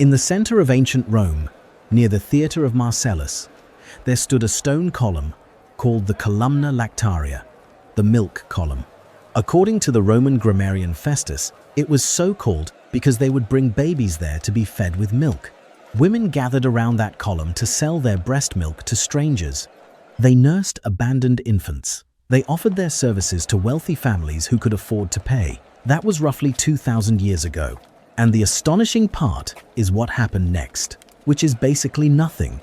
In the center of ancient Rome, near the Theatre of Marcellus, there stood a stone column called the Columna Lactaria, the milk column. According to the Roman grammarian Festus, it was so called because they would bring babies there to be fed with milk. Women gathered around that column to sell their breast milk to strangers. They nursed abandoned infants. They offered their services to wealthy families who could afford to pay. That was roughly 2,000 years ago. And the astonishing part is what happened next, which is basically nothing.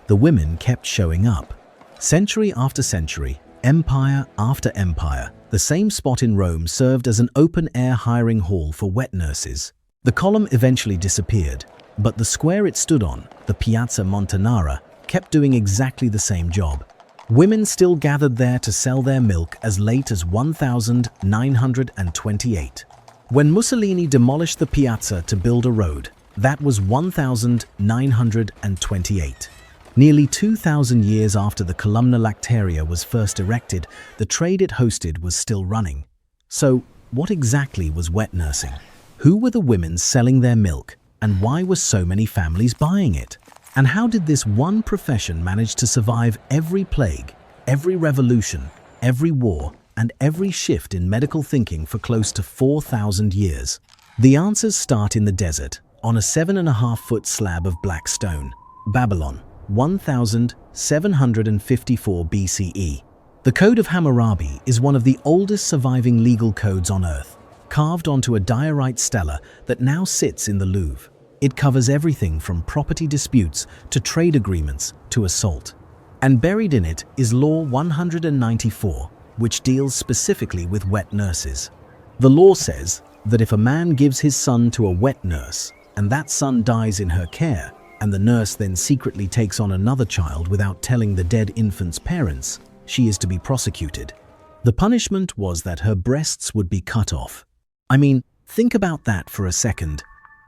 The women kept showing up. Century after century, empire after empire, the same spot in Rome served as an open-air hiring hall for wet nurses. The column eventually disappeared, but the square it stood on, the Piazza Montanara, kept doing exactly the same job. Women still gathered there to sell their milk as late as 1928. When Mussolini demolished the piazza to build a road, that was 1928. Nearly 2,000 years after the Columna Lactaria was first erected, the trade it hosted was still running. So, what exactly was wet nursing? Who were the women selling their milk, and why were so many families buying it? And how did this one profession manage to survive every plague, every revolution, every war, and every shift in medical thinking for close to 4,000 years? The answers start in the desert, on a 7.5-foot slab of black stone, Babylon, 1754 BCE. The Code of Hammurabi is one of the oldest surviving legal codes on Earth, carved onto a diorite stela that now sits in the Louvre. It covers everything from property disputes to trade agreements to assault. And buried in it is Law 194, which deals specifically with wet nurses. The law says that if a man gives his son to a wet nurse, and that son dies in her care, and the nurse then secretly takes on another child without telling the dead infant's parents, she is to be prosecuted. The punishment was that her breasts would be cut off. I mean, think about that for a second.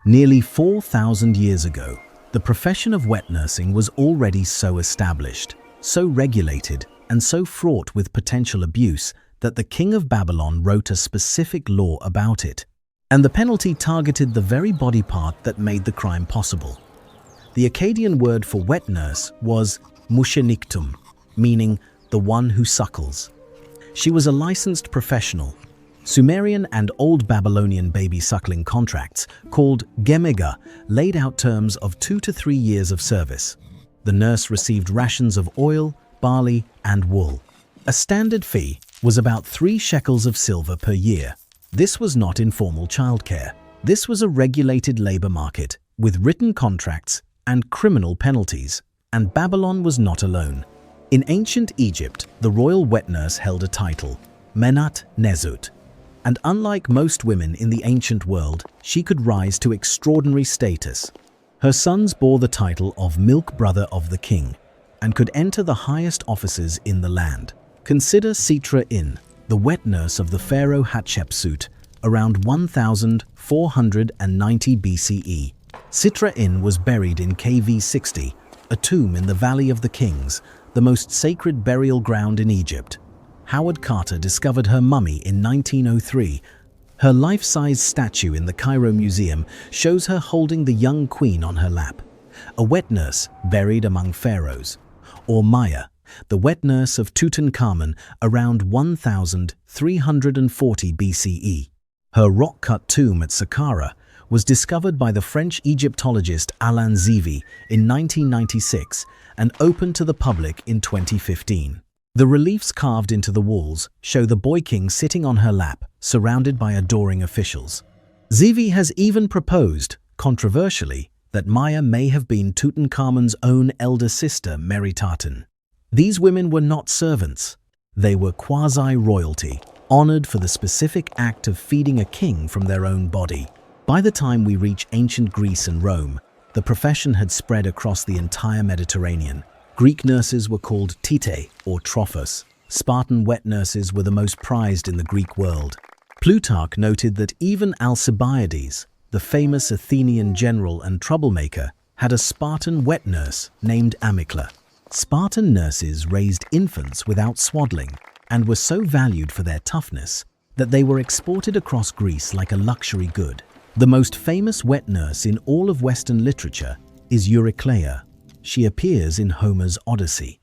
Nearly 4,000 years ago, the profession of wet nursing was already so established, so regulated, and so fraught with potential abuse that the king of Babylon wrote a specific law about it. And the penalty targeted the very body part that made the crime possible. The Akkadian word for wet nurse was musheniktum, meaning the one who suckles. She was a licensed professional. Sumerian and Old Babylonian baby suckling contracts, called gemega, laid out terms of 2 to 3 years of service. The nurse received rations of oil, barley, and wool. A standard fee was about 3 shekels of silver per year. This was not informal childcare. This was a regulated labor market with written contracts and criminal penalties. And Babylon was not alone. In ancient Egypt, the royal wet nurse held a title, Menat Nezut. And unlike most women in the ancient world, she could rise to extraordinary status. Her sons bore the title of Milk Brother of the King and could enter the highest offices in the land. Consider Sitra-In, the wet nurse of the pharaoh Hatshepsut, around 1490 BCE. Sitra-In was buried in KV 60, a tomb in the Valley of the Kings, the most sacred burial ground in Egypt. Howard Carter discovered her mummy in 1903. Her life-size statue in the Cairo Museum shows her holding the young queen on her lap. A wet nurse buried among pharaohs. Or Maya, the wet nurse of Tutankhamun around 1340 BCE. Her rock-cut tomb at Saqqara was discovered by the French Egyptologist Alain Zivy in 1996 and opened to the public in 2015. The reliefs carved into the walls show the boy king sitting on her lap, surrounded by adoring officials. Zivy has even proposed, controversially, that Maya may have been Tutankhamun's own elder sister, Meritaten. These women were not servants. They were quasi-royalty, honored for the specific act of feeding a king from their own body. By the time we reach ancient Greece and Rome, the profession had spread across the entire Mediterranean. Greek nurses were called tite or trophos. Spartan wet nurses were the most prized in the Greek world. Plutarch noted that even Alcibiades, the famous Athenian general and troublemaker, had a Spartan wet nurse named Amycla. Spartan nurses raised infants without swaddling and were so valued for their toughness that they were exported across Greece like a luxury good. The most famous wet nurse in all of Western literature is Eurycleia. She appears in Homer's Odyssey.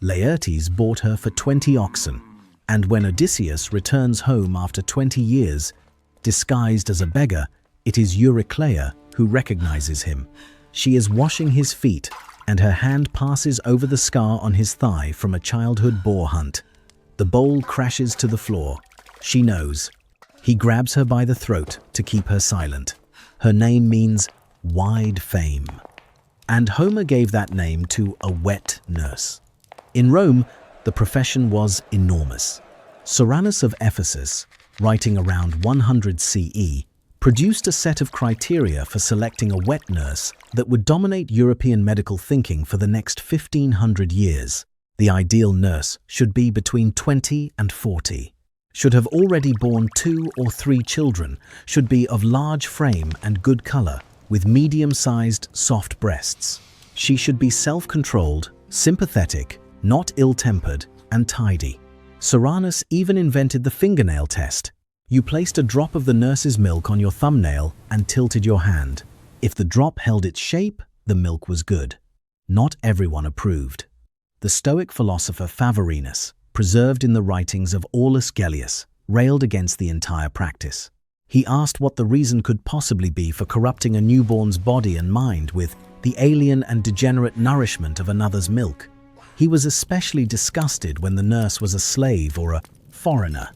Laertes bought her for 20 oxen, and when Odysseus returns home after 20 years, disguised as a beggar, it is Eurycleia who recognizes him. She is washing his feet, and her hand passes over the scar on his thigh from a childhood boar hunt. The bowl crashes to the floor. She knows. He grabs her by the throat to keep her silent. Her name means wide fame. And Homer gave that name to a wet nurse. In Rome, the profession was enormous. Soranus of Ephesus, writing around 100 CE, produced a set of criteria for selecting a wet nurse that would dominate European medical thinking for the next 1500 years. The ideal nurse should be between 20 and 40, should have already borne 2 or 3 children, should be of large frame and good color, with medium-sized, soft breasts. She should be self-controlled, sympathetic, not ill-tempered, and tidy. Soranus even invented the fingernail test. You placed a drop of the nurse's milk on your thumbnail and tilted your hand. If the drop held its shape, the milk was good. Not everyone approved. The Stoic philosopher Favorinus, preserved in the writings of Aulus Gellius, railed against the entire practice. He asked what the reason could possibly be for corrupting a newborn's body and mind with the alien and degenerate nourishment of another's milk. He was especially disgusted when the nurse was a slave or a foreigner.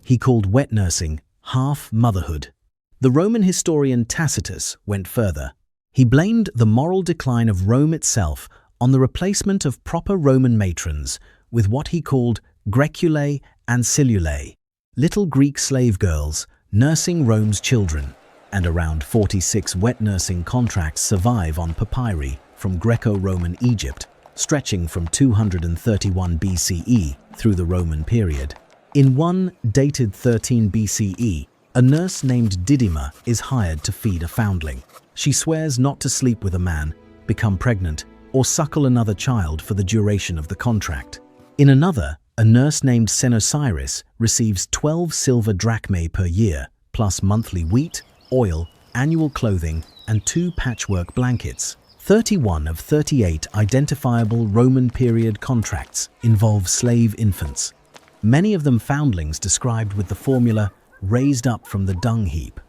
He called wet nursing half motherhood. The Roman historian Tacitus went further. He blamed the moral decline of Rome itself on the replacement of proper Roman matrons with what he called greculae and silulae, little Greek slave girls nursing Rome's children, and around 46 wet nursing contracts survive on papyri from Greco-Roman Egypt, stretching from 231 BCE through the Roman period. In one dated 13 BCE, a nurse named Didyma is hired to feed a foundling. She swears not to sleep with a man, become pregnant, or suckle another child for the duration of the contract. In another, a nurse named Senosiris receives 12 silver drachmae per year, plus monthly wheat, oil, annual clothing, and 2 patchwork blankets. 31 of 38 identifiable Roman period contracts involve slave infants, many of them foundlings described with the formula raised up from the dung heap.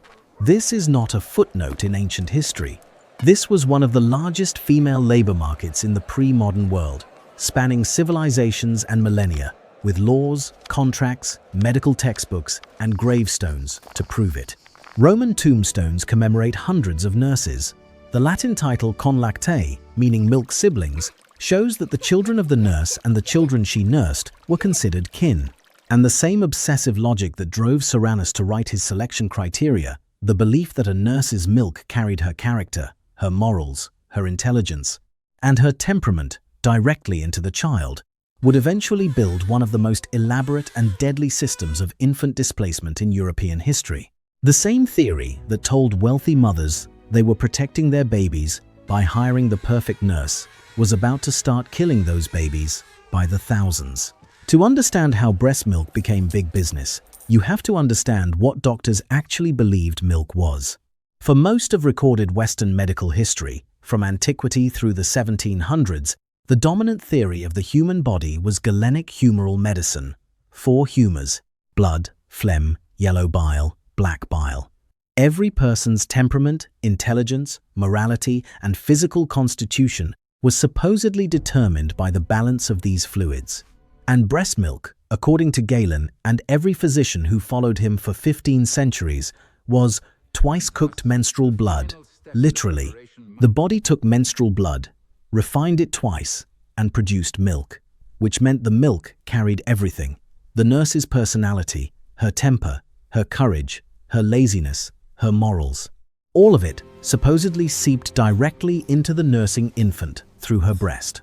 This is not a footnote in ancient history. This was one of the largest female labor markets in the pre-modern world, spanning civilizations and millennia, with laws, contracts, medical textbooks, and gravestones to prove it. Roman tombstones commemorate hundreds of nurses. The Latin title conlactae, meaning milk siblings, shows that the children of the nurse and the children she nursed were considered kin. And the same obsessive logic that drove Soranus to write his selection criteria, the belief that a nurse's milk carried her character, her morals, her intelligence, and her temperament directly into the child, would eventually build one of the most elaborate and deadly systems of infant displacement in European history. The same theory that told wealthy mothers they were protecting their babies by hiring the perfect nurse was about to start killing those babies by the thousands. To understand how breast milk became big business, you have to understand what doctors actually believed milk was. For most of recorded Western medical history, from antiquity through the 1700s, the dominant theory of the human body was Galenic humoral medicine. 4 humors: blood, phlegm, yellow bile, black bile. Every person's temperament, intelligence, morality, and physical constitution was supposedly determined by the balance of these fluids. And breast milk, according to Galen and every physician who followed him for 15 centuries, was twice-cooked menstrual blood. Literally, the body took menstrual blood, refined it twice, and produced milk, which meant the milk carried everything: the nurse's personality, her temper, her courage, her laziness, her morals. All of it supposedly seeped directly into the nursing infant through her breast.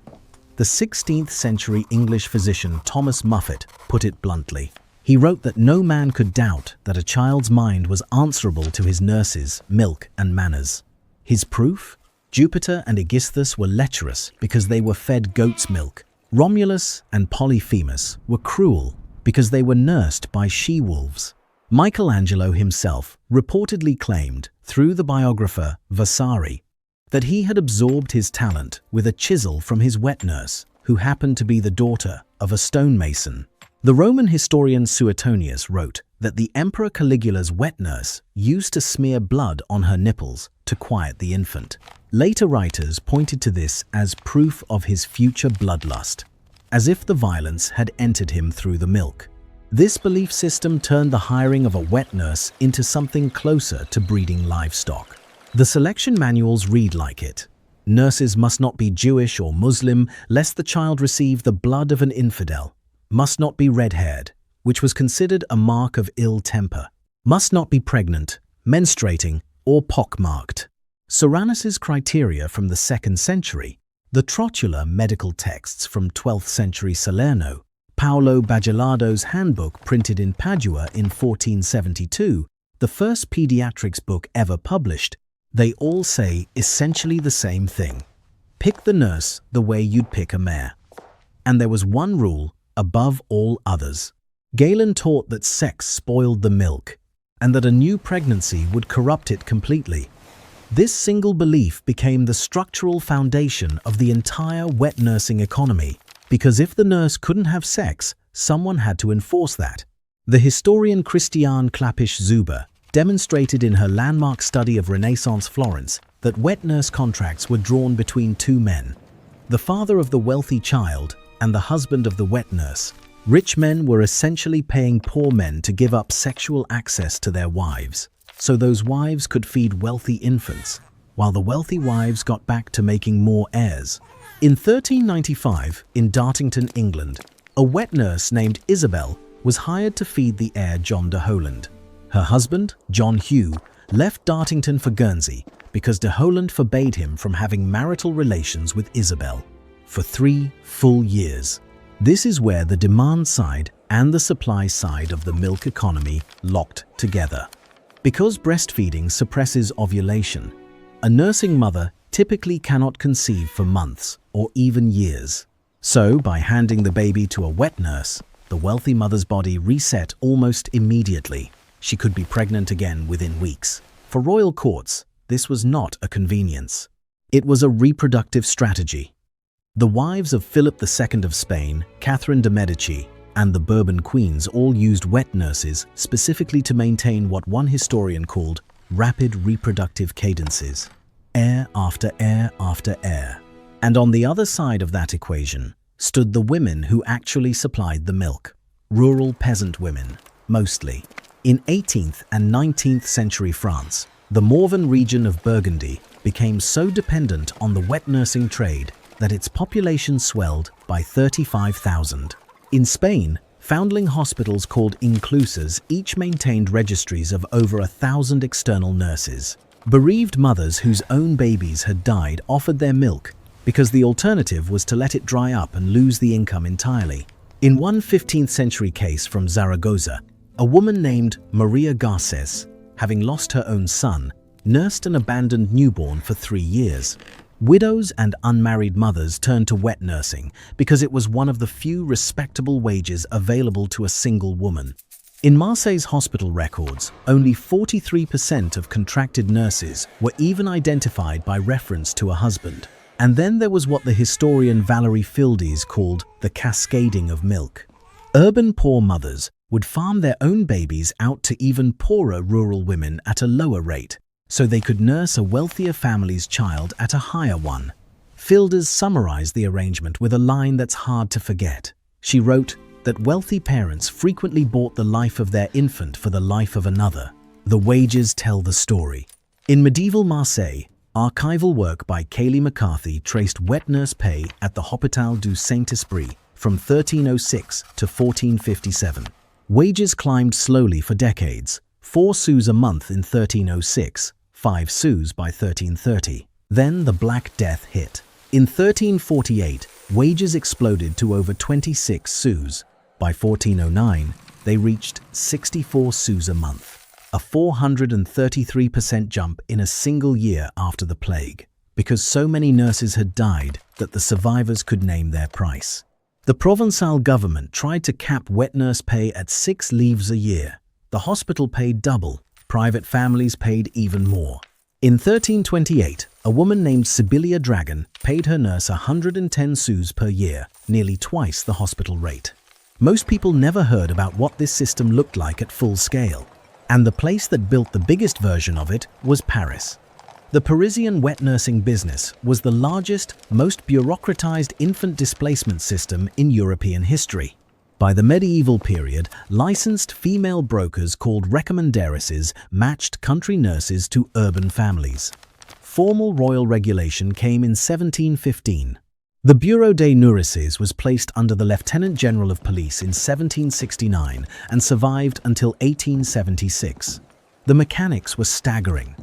The 16th century English physician Thomas Muffet put it bluntly. He wrote that no man could doubt that a child's mind was answerable to his nurse's milk and manners. His proof? Jupiter and Aegisthus were lecherous because they were fed goat's milk. Romulus and Polyphemus were cruel because they were nursed by she-wolves. Michelangelo himself reportedly claimed, through the biographer Vasari, that he had absorbed his talent with a chisel from his wet nurse, who happened to be the daughter of a stonemason. The Roman historian Suetonius wrote that the Emperor Caligula's wet nurse used to smear blood on her nipples to quiet the infant. Later writers pointed to this as proof of his future bloodlust, as if the violence had entered him through the milk. This belief system turned the hiring of a wet nurse into something closer to breeding livestock. The selection manuals read like it. Nurses must not be Jewish or Muslim, lest the child receive the blood of an infidel. Must not be red-haired, which was considered a mark of ill temper. Must not be pregnant, menstruating, or pockmarked. Soranus's criteria from the 2nd century, the Trotula medical texts from 12th century Salerno, Paolo Bagilardo's handbook printed in Padua in 1472, the first pediatrics book ever published, they all say essentially the same thing. Pick the nurse the way you'd pick a mare. And there was one rule above all others. Galen taught that sex spoiled the milk, and that a new pregnancy would corrupt it completely. This single belief became the structural foundation of the entire wet nursing economy, because if the nurse couldn't have sex, someone had to enforce that. The historian Christiane Klapisch-Zuber demonstrated in her landmark study of Renaissance Florence that wet nurse contracts were drawn between two men, the father of the wealthy child and the husband of the wet nurse. Rich men were essentially paying poor men to give up sexual access to their wives, so those wives could feed wealthy infants, while the wealthy wives got back to making more heirs. In 1395, in Dartington, England, a wet nurse named Isabel was hired to feed the heir John de Holland. Her husband, John Hugh, left Dartington for Guernsey because de Holland forbade him from having marital relations with Isabel for 3 full years. This is where the demand side and the supply side of the milk economy locked together. Because breastfeeding suppresses ovulation, a nursing mother typically cannot conceive for months or even years. So, by handing the baby to a wet nurse, the wealthy mother's body reset almost immediately. She could be pregnant again within weeks. For royal courts, this was not a convenience. It was a reproductive strategy. The wives of Philip II of Spain, Catherine de' Medici, and the Bourbon queens all used wet nurses specifically to maintain what one historian called rapid reproductive cadences, heir after heir after heir. And on the other side of that equation stood the women who actually supplied the milk, rural peasant women, mostly. In 18th and 19th century France, the Morvan region of Burgundy became so dependent on the wet nursing trade that its population swelled by 35,000. In Spain, foundling hospitals called inclusas each maintained registries of over 1,000 external nurses. Bereaved mothers whose own babies had died offered their milk because the alternative was to let it dry up and lose the income entirely. In one 15th century case from Zaragoza, a woman named Maria Garces, having lost her own son, nursed an abandoned newborn for 3 years. Widows and unmarried mothers turned to wet nursing because it was one of the few respectable wages available to a single woman. In Marseille's hospital records, only 43% of contracted nurses were even identified by reference to a husband. And then there was what the historian Valerie Fildes called the cascading of milk. Urban poor mothers would farm their own babies out to even poorer rural women at a lower rate, so they could nurse a wealthier family's child at a higher one. Fildes summarized the arrangement with a line that's hard to forget. She wrote that wealthy parents frequently bought the life of their infant for the life of another. The wages tell the story. In medieval Marseille, archival work by Kayleigh McCarthy traced wet nurse pay at the Hôpital du Saint-Esprit from 1306 to 1457. Wages climbed slowly for decades, 4 sous a month in 1306, 5 sous by 1330. Then the Black Death hit. In 1348, wages exploded to over 26 sous. By 1409, they reached 64 sous a month, a 433% jump in a single year after the plague, because so many nurses had died that the survivors could name their price. The Provençal government tried to cap wet nurse pay at 6 livres a year, The hospital paid double. Private families paid even more. In 1328, a woman named Sibylla Dragon paid her nurse 110 sous per year, nearly twice the hospital rate. Most people never heard about what this system looked like at full scale, and the place that built the biggest version of it was Paris. The Parisian wet nursing business was the largest, most bureaucratized infant displacement system in European history. By the medieval period, licensed female brokers called recommendaresses matched country nurses to urban families. Formal royal regulation came in 1715. The Bureau des Nourrices was placed under the Lieutenant General of Police in 1769 and survived until 1876. The mechanics were staggering.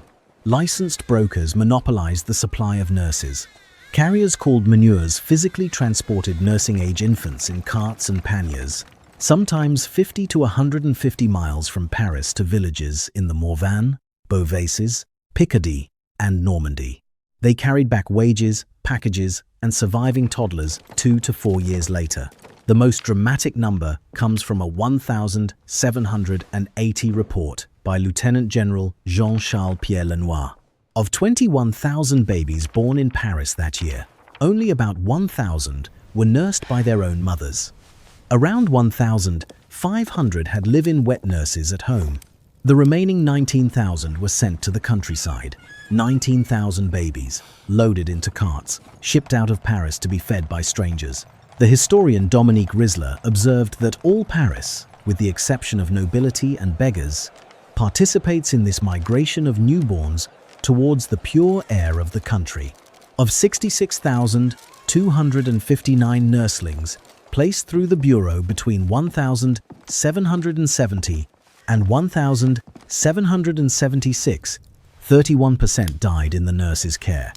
Licensed brokers monopolized the supply of nurses. Carriers called meneurs physically transported nursing-age infants in carts and panniers, sometimes 50 to 150 miles from Paris to villages in the Morvan, Beauvaisis, Picardy, and Normandy. They carried back wages, packages, and surviving toddlers 2 to 4 years later. The most dramatic number comes from a 1,780 report by Lieutenant General Jean-Charles Pierre Lenoir. Of 21,000 babies born in Paris that year, only about 1,000 were nursed by their own mothers. Around 1,500 had live-in wet nurses at home. The remaining 19,000 were sent to the countryside. 19,000 babies, loaded into carts, shipped out of Paris to be fed by strangers. The historian Dominique Risler observed that all Paris, with the exception of nobility and beggars, participates in this migration of newborns towards the pure air of the country. Of 66,259 nurslings placed through the Bureau between 1,770 and 1,776, 31% died in the nurse's care.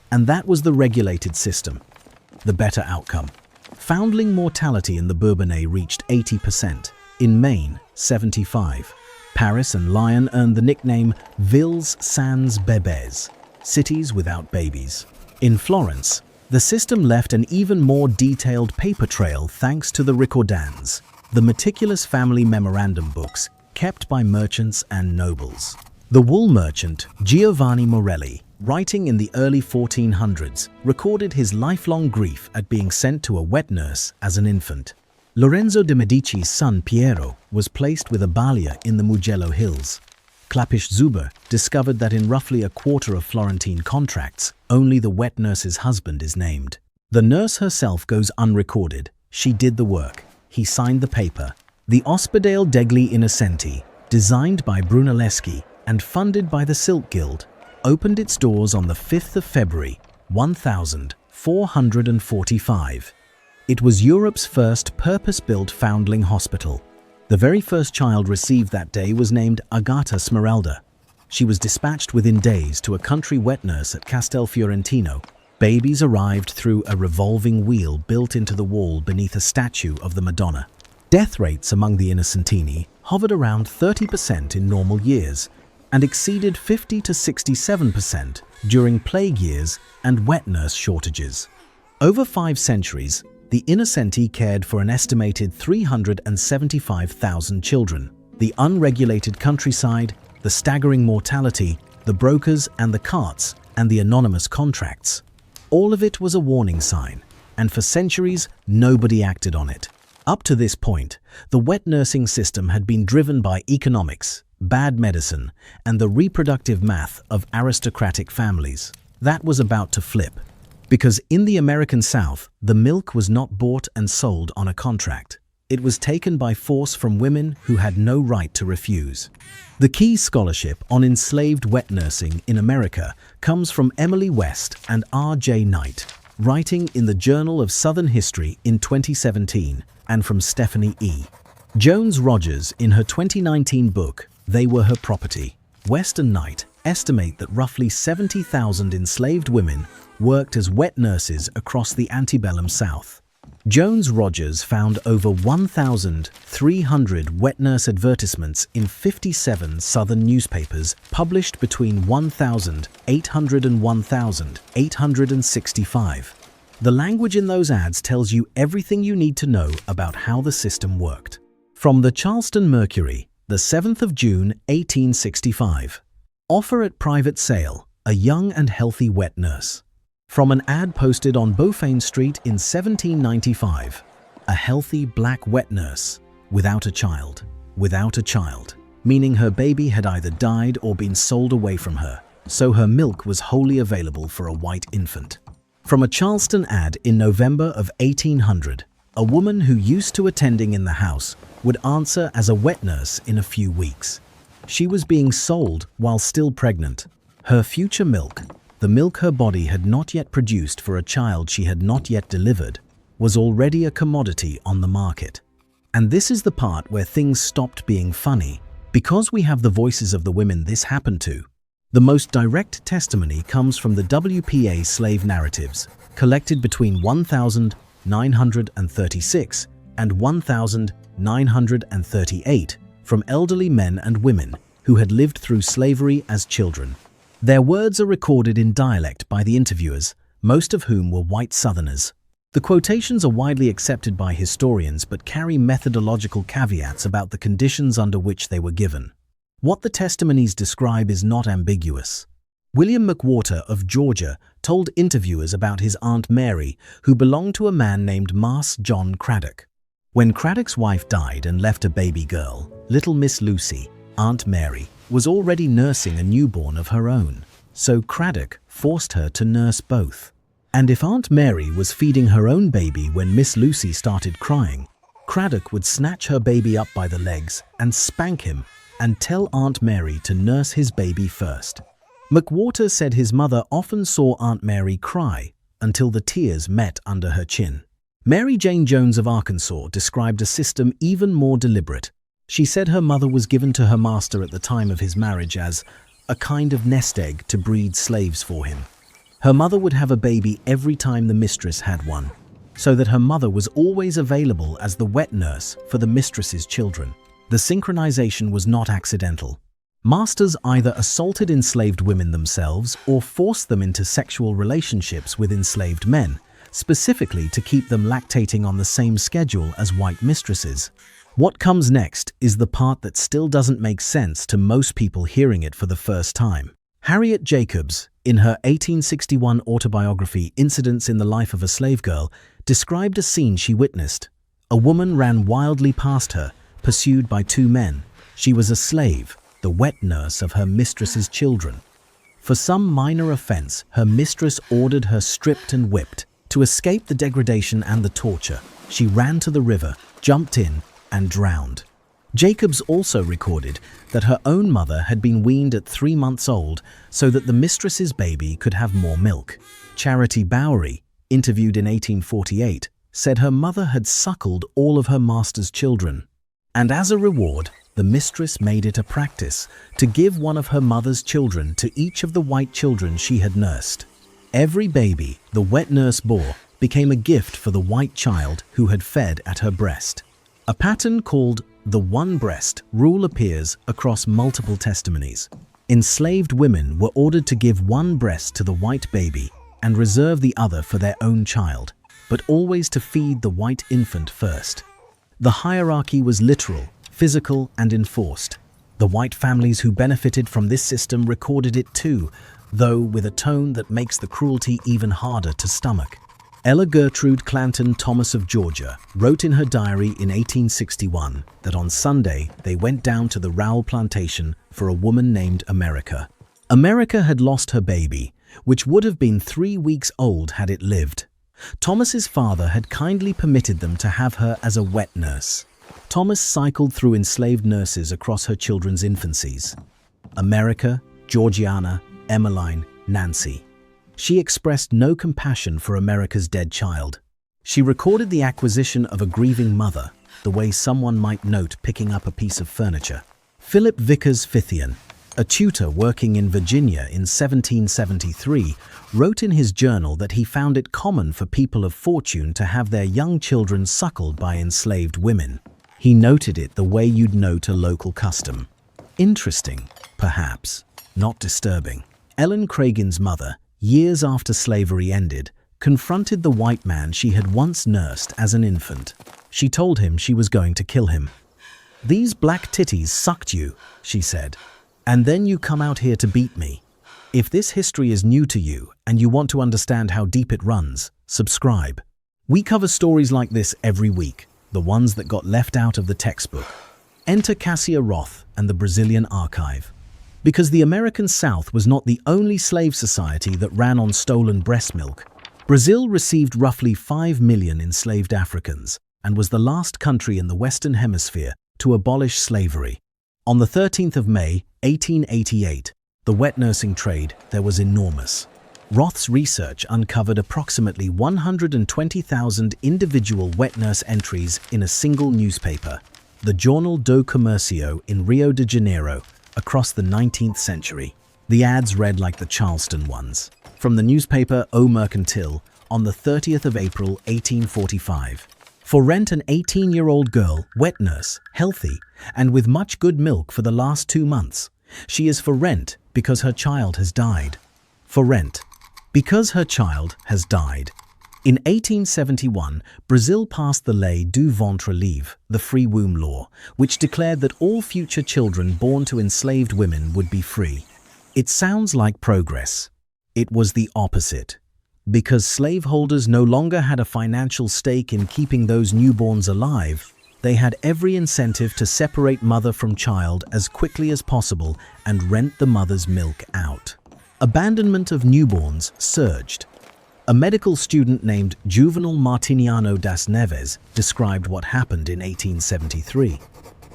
And that was the regulated system. The better outcome. Foundling mortality in the Bourbonnais reached 80%. In Maine, 75%. Paris and Lyon earned the nickname Villes sans bébés, cities without babies. In Florence, the system left an even more detailed paper trail thanks to the ricordans, the meticulous family memorandum books kept by merchants and nobles. The wool merchant Giovanni Morelli, writing in the early 1400s, recorded his lifelong grief at being sent to a wet nurse as an infant. Lorenzo de' Medici's son Piero was placed with a balia in the Mugello Hills. Klapisch Zuber discovered that in roughly a quarter of Florentine contracts, only the wet nurse's husband is named. The nurse herself goes unrecorded. She did the work. He signed the paper. The Ospedale degli Innocenti, designed by Brunelleschi and funded by the Silk Guild, opened its doors on the 5th of February, 1445. It was Europe's first purpose-built foundling hospital. The very first child received that day was named Agata Smeralda. She was dispatched within days to a country wet nurse at Castel Fiorentino. Babies arrived through a revolving wheel built into the wall beneath a statue of the Madonna. Death rates among the Innocentini hovered around 30% in normal years and exceeded 50 to 67% during plague years and wet nurse shortages. Over 5 centuries, the Innocenti cared for an estimated 375,000 children. The unregulated countryside, the staggering mortality, the brokers and the carts, and the anonymous contracts. All of it was a warning sign, and for centuries, nobody acted on it. Up to this point, the wet nursing system had been driven by economics, bad medicine, and the reproductive math of aristocratic families. That was about to flip. Because in the American South, the milk was not bought and sold on a contract. It was taken by force from women who had no right to refuse. The key scholarship on enslaved wet nursing in America comes from Emily West and R.J. Knight, writing in the Journal of Southern History in 2017, and from Stephanie E. Jones-Rogers in her 2019 book, They Were Her Property. West and Knight estimate that roughly 70,000 enslaved women worked as wet nurses across the antebellum South. Jones-Rogers found over 1,300 wet nurse advertisements in 57 Southern newspapers published between 1,800 and 1,865. The language in those ads tells you everything you need to know about how the system worked. From the Charleston Mercury, the 7th of June, 1865. Offer at private sale, a young and healthy wet nurse. From an ad posted on Beaufane Street in 1795. A healthy black wet nurse, without a child, meaning her baby had either died or been sold away from her, so her milk was wholly available for a white infant. From a Charleston ad in November of 1800, a woman who used to attending in the house would answer as a wet nurse in a few weeks. She was being sold while still pregnant. Her future milk, the milk her body had not yet produced for a child she had not yet delivered, was already a commodity on the market. And this is the part where things stopped being funny, because we have the voices of the women this happened to. The most direct testimony comes from the WPA slave narratives, collected between 1936 and 1938 from elderly men and women who had lived through slavery as children. Their words are recorded in dialect by the interviewers, most of whom were white Southerners. The quotations are widely accepted by historians but carry methodological caveats about the conditions under which they were given. What the testimonies describe is not ambiguous. William McWhorter of Georgia told interviewers about his Aunt Mary, who belonged to a man named Mas John Craddock. When Craddock's wife died and left a baby girl, little Miss Lucy, Aunt Mary, was already nursing a newborn of her own, so Craddock forced her to nurse both. And if Aunt Mary was feeding her own baby when Miss Lucy started crying, Craddock would snatch her baby up by the legs and spank him and tell Aunt Mary to nurse his baby first. McWhorter said his mother often saw Aunt Mary cry until the tears met under her chin. Mary Jane Jones of Arkansas described a system even more deliberate. She said her mother was given to her master at the time of his marriage as a kind of nest egg to breed slaves for him. Her mother would have a baby every time the mistress had one, so that her mother was always available as the wet nurse for the mistress's children. The synchronization was not accidental. Masters either assaulted enslaved women themselves or forced them into sexual relationships with enslaved men, specifically to keep them lactating on the same schedule as white mistresses. What comes next is the part that still doesn't make sense to most people hearing it for the first time. Harriet Jacobs, in her 1861 autobiography Incidents in the Life of a Slave Girl, described a scene she witnessed. A woman ran wildly past her, pursued by two men. She was a slave, the wet nurse of her mistress's children. For some minor offense, her mistress ordered her stripped and whipped. To escape the degradation and the torture, she ran to the river, jumped in, and drowned. Jacobs also recorded that her own mother had been weaned at 3 months old so that the mistress's baby could have more milk. Charity Bowery, interviewed in 1848, said her mother had suckled all of her master's children. And as a reward, the mistress made it a practice to give one of her mother's children to each of the white children she had nursed. Every baby the wet nurse bore became a gift for the white child who had fed at her breast. A pattern called the one breast rule appears across multiple testimonies. Enslaved women were ordered to give one breast to the white baby and reserve the other for their own child, but always to feed the white infant first. The hierarchy was literal, physical, and enforced. The white families who benefited from this system recorded it too, though with a tone that makes the cruelty even harder to stomach. Ella Gertrude Clanton Thomas of Georgia wrote in her diary in 1861 that on Sunday they went down to the Rowell plantation for a woman named America. America had lost her baby, which would have been 3 weeks old had it lived. Thomas's father had kindly permitted them to have her as a wet nurse. Thomas cycled through enslaved nurses across her children's infancies. America, Georgiana, Emmeline, Nancy. She expressed no compassion for America's dead child. She recorded the acquisition of a grieving mother, the way someone might note picking up a piece of furniture. Philip Vickers Fithian, a tutor working in Virginia in 1773, wrote in his journal that he found it common for people of fortune to have their young children suckled by enslaved women. He noted it the way you'd note a local custom. Interesting, perhaps, not disturbing. Ellen Cragin's mother, years after slavery ended, confronted the white man she had once nursed as an infant. She told him she was going to kill him. "These black titties sucked you," she said, "and then you come out here to beat me." If this history is new to you and you want to understand how deep it runs, subscribe. We cover stories like this every week, the ones that got left out of the textbook. Enter Cassia Roth and the Brazilian Archive. Because the American South was not the only slave society that ran on stolen breast milk, Brazil received roughly 5 million enslaved Africans and was the last country in the Western Hemisphere to abolish slavery. On the 13th of May, 1888, the wet nursing trade there was enormous. Roth's research uncovered approximately 120,000 individual wet nurse entries in a single newspaper, the Jornal do Comércio in Rio de Janeiro, across the 19th century. The ads read like the Charleston ones. From the newspaper O Mercantil on the 30th of April, 1845. For rent, an 18-year-old girl, wet nurse, healthy, and with much good milk for the last 2 months. She is for rent because her child has died. For rent, because her child has died. In 1871, Brazil passed the Lei do Ventre Livre, the free womb law, which declared that all future children born to enslaved women would be free. It sounds like progress. It was the opposite. Because slaveholders no longer had a financial stake in keeping those newborns alive, they had every incentive to separate mother from child as quickly as possible and rent the mother's milk out. Abandonment of newborns surged. A medical student named Juvenal Martiniano das Neves described what happened in 1873.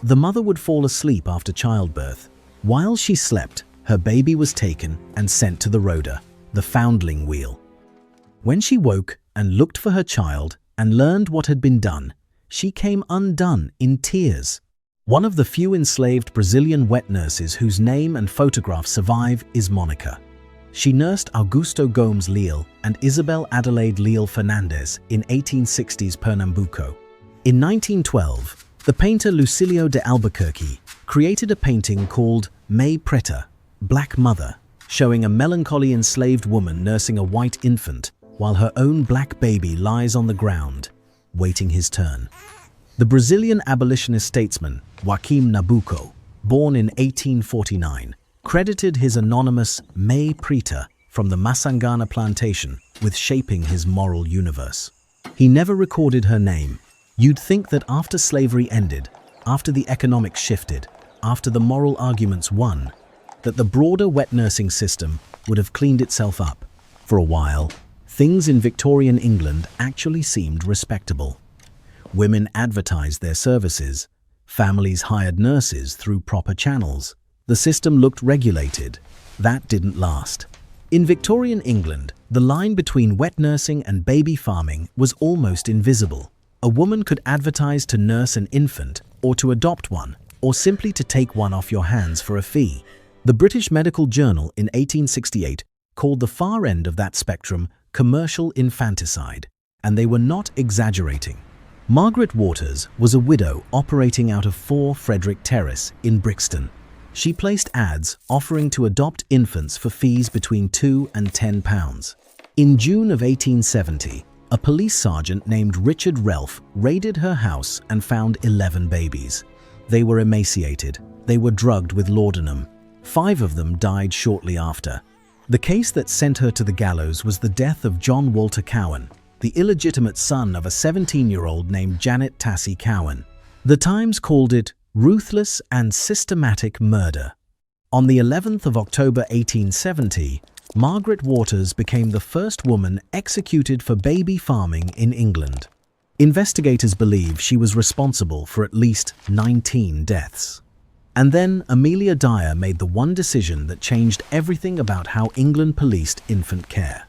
The mother would fall asleep after childbirth. While she slept, her baby was taken and sent to the Roda, the foundling wheel. When she woke and looked for her child and learned what had been done, she came undone in tears. One of the few enslaved Brazilian wet nurses whose name and photograph survive is Monica. She nursed Augusto Gomes Leal and Isabel Adelaide Leal Fernandes in 1860s Pernambuco. In 1912, the painter Lucilio de Albuquerque created a painting called Mãe Preta, Black Mother, showing a melancholy enslaved woman nursing a white infant while her own black baby lies on the ground, waiting his turn. The Brazilian abolitionist statesman Joaquim Nabuco, born in 1849, credited his anonymous Mãe Preta from the Massangana plantation with shaping his moral universe. He never recorded her name. You'd think that after slavery ended, after the economics shifted, after the moral arguments won, that the broader wet nursing system would have cleaned itself up. For a while, things in Victorian England actually seemed respectable. Women advertised their services. Families hired nurses through proper channels. The system looked regulated. That didn't last. In Victorian England, the line between wet nursing and baby farming was almost invisible. A woman could advertise to nurse an infant, or to adopt one, or simply to take one off your hands for a fee. The British Medical Journal in 1868 called the far end of that spectrum commercial infanticide, and they were not exaggerating. Margaret Waters was a widow operating out of 4 Frederick Terrace in Brixton. She placed ads offering to adopt infants for fees between £2 and £10. In June of 1870, a police sergeant named Richard Relf raided her house and found 11 babies. They were emaciated. They were drugged with laudanum. 5 of them died shortly after. The case that sent her to the gallows was the death of John Walter Cowan, the illegitimate son of a 17-year-old named Janet Tassie Cowan. The Times called it ruthless and systematic murder. On the 11th of October 1870, Margaret Waters became the first woman executed for baby farming in England. Investigators believe she was responsible for at least 19 deaths. And then Amelia Dyer made the one decision that changed everything about how England policed infant care.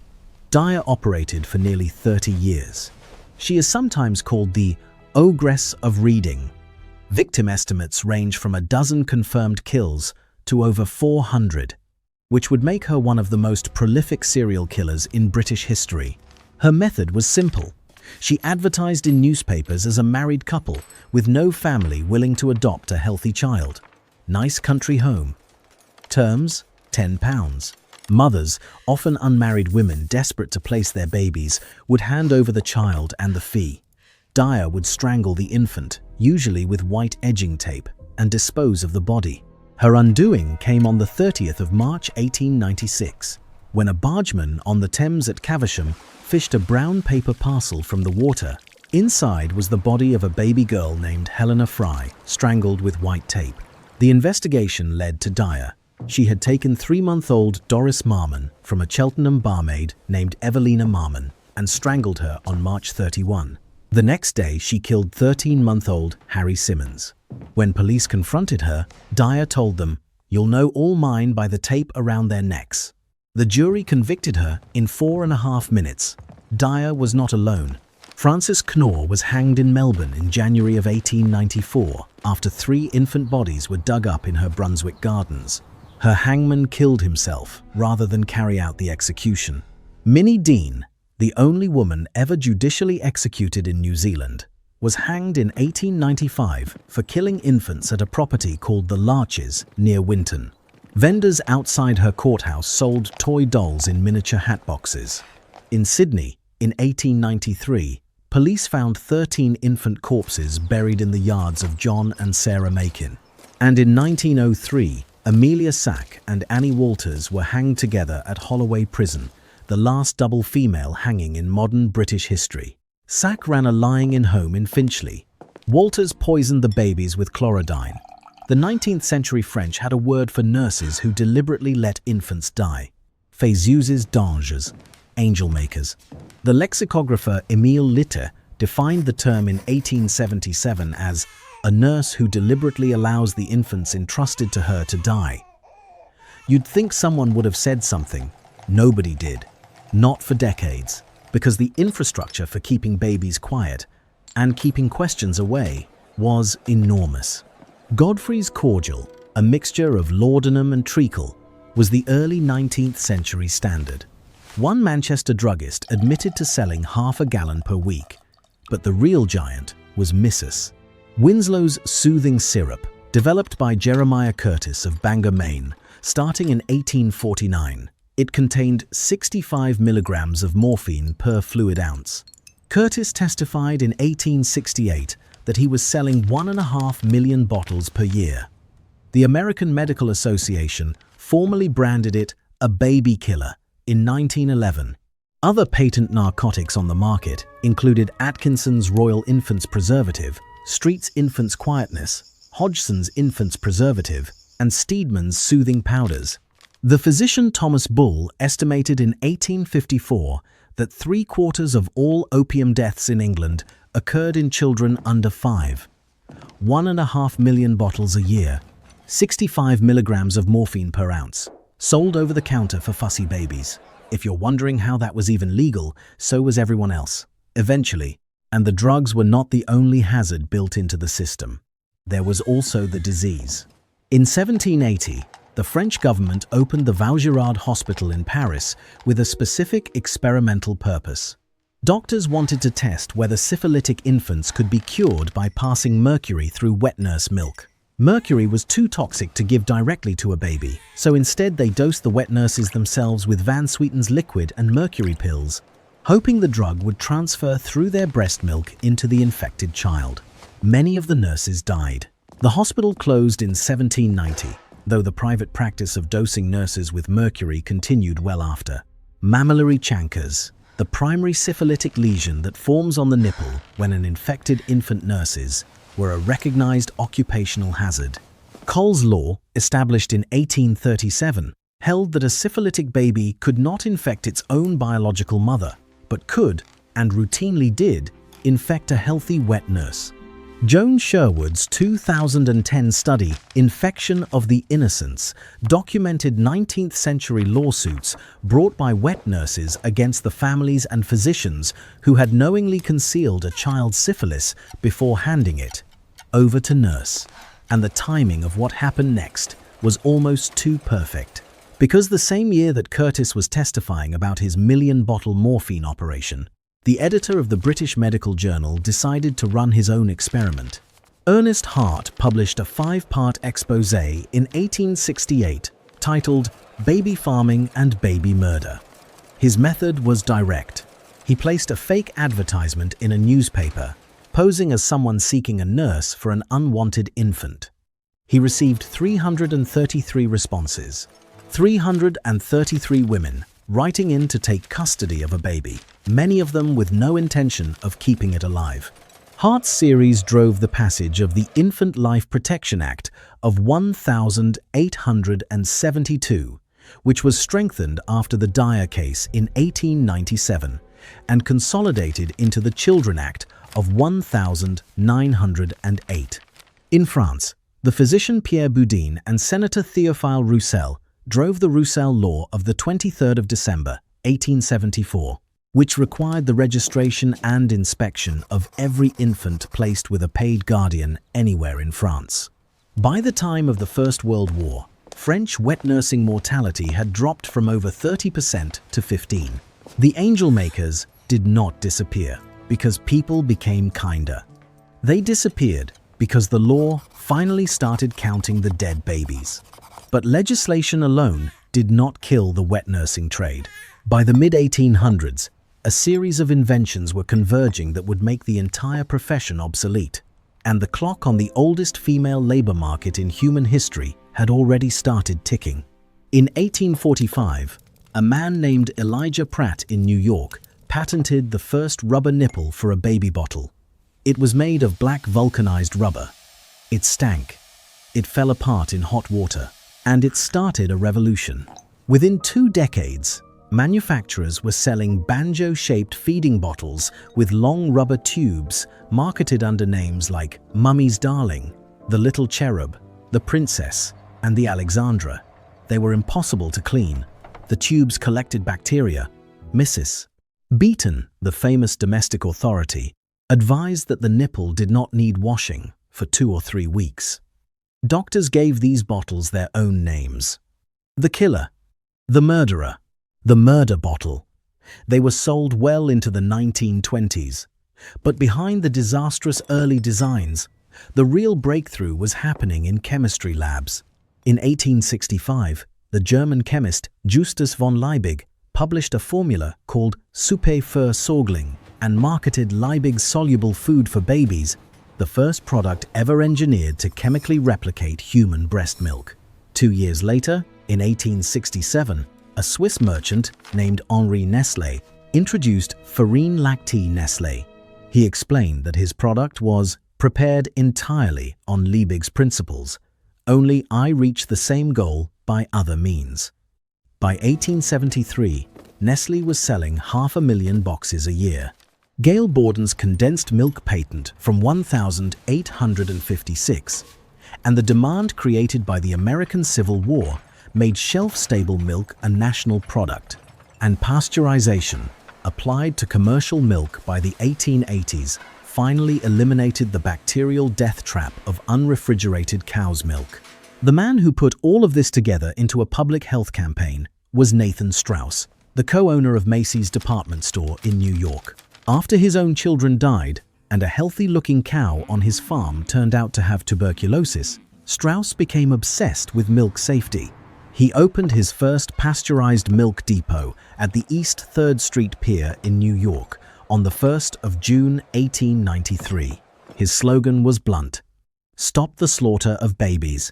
Dyer operated for nearly 30 years. She is sometimes called the Ogress of Reading. Victim estimates range from a dozen confirmed kills to over 400, which would make her one of the most prolific serial killers in British history. Her method was simple. She advertised in newspapers as a married couple with no family willing to adopt a healthy child. Nice country home. Terms, £10. Mothers, often unmarried women desperate to place their babies, would hand over the child and the fee. Dyer would strangle the infant, usually with white edging tape, and dispose of the body. Her undoing came on the 30th of March 1896, when a bargeman on the Thames at Caversham fished a brown paper parcel from the water. Inside was the body of a baby girl named Helena Fry, strangled with white tape. The investigation led to Dyer. She had taken 3-month-old Doris Marmon from a Cheltenham barmaid named Evelina Marmon and strangled her on March 31. The next day, she killed 13-month-old Harry Simmons. When police confronted her, Dyer told them, "You'll know all mine by the tape around their necks." The jury convicted her in 4.5 minutes. Dyer was not alone. Frances Knorr was hanged in Melbourne in January of 1894 after 3 infant bodies were dug up in her Brunswick gardens. Her hangman killed himself rather than carry out the execution. Minnie Dean, the only woman ever judicially executed in New Zealand, was hanged in 1895 for killing infants at a property called the Larches near Winton. Vendors outside her courthouse sold toy dolls in miniature hatboxes. In Sydney, in 1893, police found 13 infant corpses buried in the yards of John and Sarah Makin. And in 1903, Amelia Sack and Annie Walters were hanged together at Holloway Prison, the last double female hanging in modern British history. Sack ran a lying-in home in Finchley. Walters poisoned the babies with chlorodyne. The 19th century French had a word for nurses who deliberately let infants die: faiseuses d'anges, angel makers. The lexicographer Émile Litter defined the term in 1877 as a nurse who deliberately allows the infants entrusted to her to die. You'd think someone would have said something. Nobody did. Not for decades, because the infrastructure for keeping babies quiet and keeping questions away was enormous. Godfrey's cordial, a mixture of laudanum and treacle, was the early 19th century standard. One Manchester druggist admitted to selling half a gallon per week, but the real giant was Mrs. Winslow's soothing syrup, developed by Jeremiah Curtis of Bangor, Maine, starting in 1849. It contained 65 milligrams of morphine per fluid ounce. Curtis testified in 1868 that he was selling 1.5 million bottles per year. The American Medical Association formally branded it a baby killer in 1911. Other patent narcotics on the market included Atkinson's Royal Infants Preservative, Street's Infants Quietness, Hodgson's Infants Preservative, and Steedman's Soothing Powders. The physician Thomas Bull estimated in 1854 that 3/4 of all opium deaths in England occurred in children under 5. 1.5 million bottles a year, 65 milligrams of morphine per ounce, sold over the counter for fussy babies. If you're wondering how that was even legal, so was everyone else. Eventually, and the drugs were not the only hazard built into the system. There was also the disease. In 1780, the French government opened the Vaugirard Hospital in Paris with a specific experimental purpose. Doctors wanted to test whether syphilitic infants could be cured by passing mercury through wet nurse milk. Mercury was too toxic to give directly to a baby, so instead they dosed the wet nurses themselves with Van Sweeten's liquid and mercury pills, hoping the drug would transfer through their breast milk into the infected child. Many of the nurses died. The hospital closed in 1790, though the private practice of dosing nurses with mercury continued well after. Mammillary chancres, the primary syphilitic lesion that forms on the nipple when an infected infant nurses, were a recognized occupational hazard. Cole's law, established in 1837, held that a syphilitic baby could not infect its own biological mother, but could, and routinely did, infect a healthy wet nurse. Joan Sherwood's 2010 study, Infection of the Innocents, documented 19th century lawsuits brought by wet nurses against the families and physicians who had knowingly concealed a child's syphilis before handing it over to nurse. And the timing of what happened next was almost too perfect. Because the same year that Curtis was testifying about his million-bottle morphine operation, the editor of the British Medical Journal decided to run his own experiment. Ernest Hart published a 5-part expose in 1868 titled Baby Farming and Baby Murder. His method was direct. He placed a fake advertisement in a newspaper, posing as someone seeking a nurse for an unwanted infant. He received 333 responses. 333 women writing in to take custody of a baby, many of them with no intention of keeping it alive. Hart's series drove the passage of the Infant Life Protection Act of 1872, which was strengthened after the Dyer case in 1897 and consolidated into the Children Act of 1908. In France, the physician Pierre Boudin and Senator Théophile Roussel drove the Rousseau Law of the 23rd of December, 1874, which required the registration and inspection of every infant placed with a paid guardian anywhere in France. By the time of the First World War, French wet nursing mortality had dropped from over 30% to 15%. The angel makers did not disappear because people became kinder. They disappeared because the law finally started counting the dead babies. But legislation alone did not kill the wet nursing trade. By the mid-1800s, a series of inventions were converging that would make the entire profession obsolete, and the clock on the oldest female labor market in human history had already started ticking. In 1845, a man named Elijah Pratt in New York patented the first rubber nipple for a baby bottle. It was made of black vulcanized rubber. It stank. It fell apart in hot water, and it started a revolution. Within 2 decades, manufacturers were selling banjo-shaped feeding bottles with long rubber tubes marketed under names like Mummy's Darling, the Little Cherub, the Princess, and the Alexandra. They were impossible to clean. The tubes collected bacteria. Mrs. Beeton, the famous domestic authority, advised that the nipple did not need washing for 2 or 3 weeks. Doctors gave these bottles their own names. The killer, the murderer, the murder bottle. They were sold well into the 1920s. But behind the disastrous early designs, the real breakthrough was happening in chemistry labs. In 1865, the German chemist Justus von Liebig published a formula called Suppe für Säuglinge and marketed Liebig's soluble food for babies, the first product ever engineered to chemically replicate human breast milk. 2 years later, in 1867, a Swiss merchant named Henri Nestlé introduced Farine Lactée Nestlé. He explained that his product was prepared entirely on Liebig's principles, only I reached the same goal by other means. By 1873, Nestlé was selling 500,000 boxes a year. Gail Borden's condensed milk patent from 1856 and the demand created by the American Civil War made shelf-stable milk a national product, and pasteurization, applied to commercial milk by the 1880s, finally eliminated the bacterial death trap of unrefrigerated cow's milk. The man who put all of this together into a public health campaign was Nathan Strauss, the co-owner of Macy's department store in New York. After his own children died and a healthy-looking cow on his farm turned out to have tuberculosis, Strauss became obsessed with milk safety. He opened his first pasteurized milk depot at the East 3rd Street Pier in New York on the 1st of June 1893. His slogan was blunt: "Stop the slaughter of babies."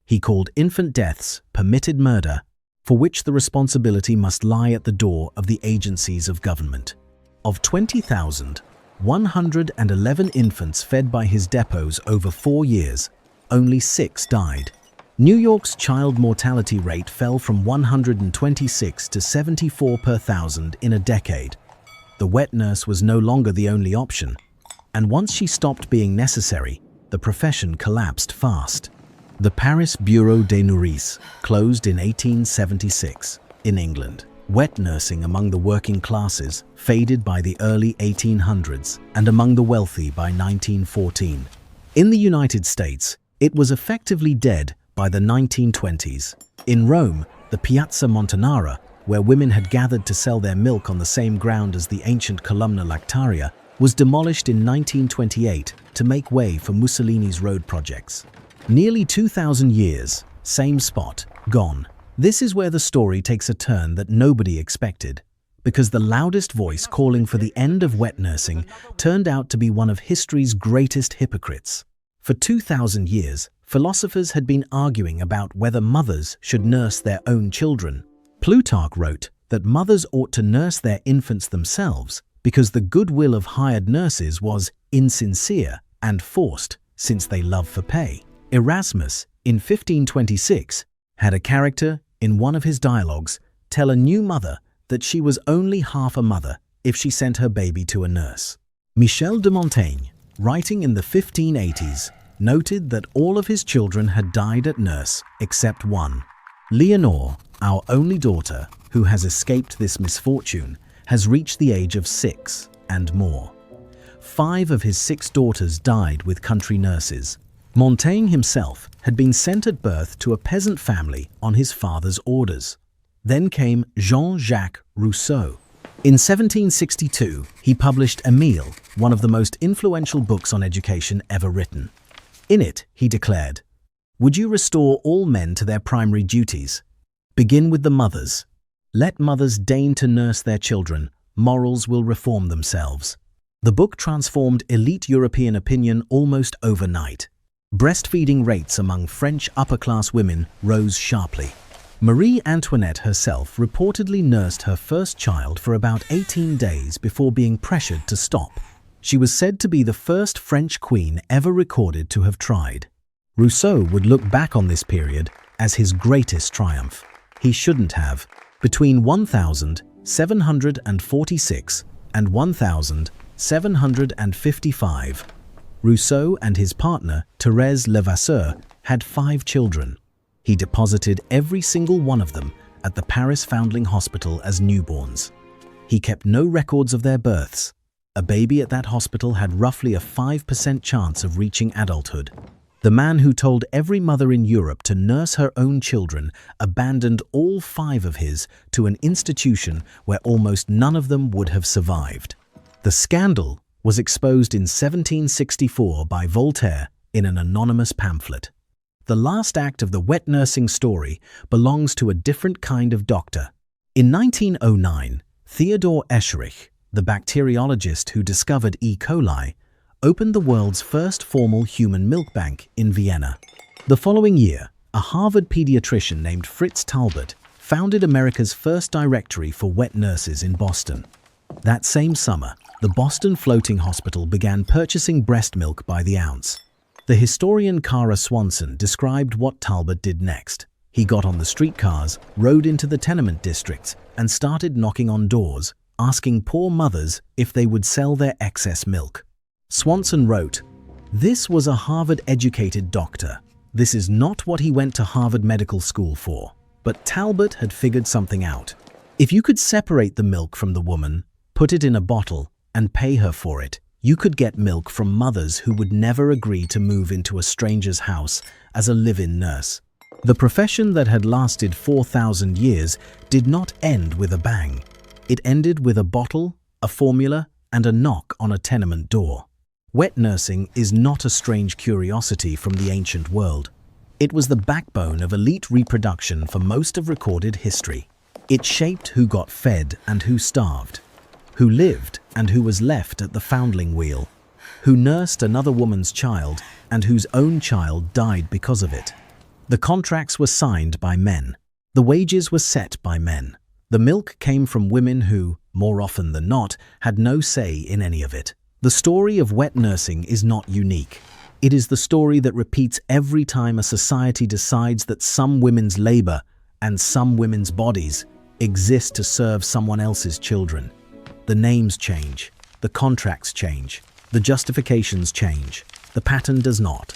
He called infant deaths permitted murder, for which the responsibility must lie at the door of the agencies of government. Of 20,111 infants fed by his depots over 4 years, only 6 died. New York's child mortality rate fell from 126 to 74 per thousand in a decade. The wet nurse was no longer the only option, and once she stopped being necessary, the profession collapsed fast. The Paris Bureau des Nourrices closed in 1876 in England. Wet nursing among the working classes faded by the early 1800s and among the wealthy by 1914. In the United States, it was effectively dead by the 1920s. In Rome, the Piazza Montanara, where women had gathered to sell their milk on the same ground as the ancient Columna Lactaria, was demolished in 1928 to make way for Mussolini's road projects. Nearly 2,000 years, same spot, gone. This is where the story takes a turn that nobody expected. because the loudest voice calling for the end of wet nursing turned out to be one of history's greatest hypocrites. For 2,000 years, philosophers had been arguing about whether mothers should nurse their own children. Plutarch wrote that mothers ought to nurse their infants themselves because the goodwill of hired nurses was insincere and forced, since they love for pay. Erasmus, in 1526, had a character in one of his dialogues tell a new mother that she was only half a mother if she sent her baby to a nurse. Michel de Montaigne, writing in the 1580s, noted that all of his children had died at nurse except one. Leonore, our only daughter, who has escaped this misfortune, has reached the age of 6 and more. 5 of his 6 daughters died with country nurses. Montaigne himself had been sent at birth to a peasant family on his father's orders. Then came Jean-Jacques Rousseau. In 1762, he published Emile, one of the most influential books on education ever written. In it, he declared, "Would you restore all men to their primary duties? Begin with the mothers. Let mothers deign to nurse their children. Morals will reform themselves." The book transformed elite European opinion almost overnight. Breastfeeding rates among French upper-class women rose sharply. Marie Antoinette herself reportedly nursed her first child for about 18 days before being pressured to stop. She was said to be the first French queen ever recorded to have tried. Rousseau would look back on this period as his greatest triumph. He shouldn't have. Between 1746 and 1755, Rousseau and his partner, Thérèse Levasseur, had 5 children. He deposited every single one of them at the Paris Foundling Hospital as newborns. He kept no records of their births. A baby at that hospital had roughly a 5% chance of reaching adulthood. The man who told every mother in Europe to nurse her own children abandoned all 5 of his to an institution where almost none of them would have survived. The scandal was exposed in 1764 by Voltaire in an anonymous pamphlet. The last act of the wet nursing story belongs to a different kind of doctor. In 1909, Theodor Escherich, the bacteriologist who discovered E. coli, opened the world's first formal human milk bank in Vienna. The following year, a Harvard pediatrician named Fritz Talbot founded America's first directory for wet nurses in Boston. That same summer, the Boston Floating Hospital began purchasing breast milk by the ounce. The historian Kara Swanson described what Talbot did next. He got on the streetcars, rode into the tenement districts, and started knocking on doors, asking poor mothers if they would sell their excess milk. Swanson wrote, "This was a Harvard-educated doctor. This is not what he went to Harvard Medical School for." But Talbot had figured something out. If you could separate the milk from the woman, put it in a bottle, and pay her for it, you could get milk from mothers who would never agree to move into a stranger's house as a live-in nurse. The profession that had lasted 4,000 years did not end with a bang. It ended with a bottle, a formula, and a knock on a tenement door. Wet nursing is not a strange curiosity from the ancient world. It was the backbone of elite reproduction for most of recorded history. It shaped who got fed and who starved, who lived and who was left at the foundling wheel, who nursed another woman's child and whose own child died because of it. The contracts were signed by men. The wages were set by men. The milk came from women who, more often than not, had no say in any of it. The story of wet nursing is not unique. It is the story that repeats every time a society decides that some women's labor and some women's bodies exist to serve someone else's children. The names change, the contracts change, the justifications change, the pattern does not.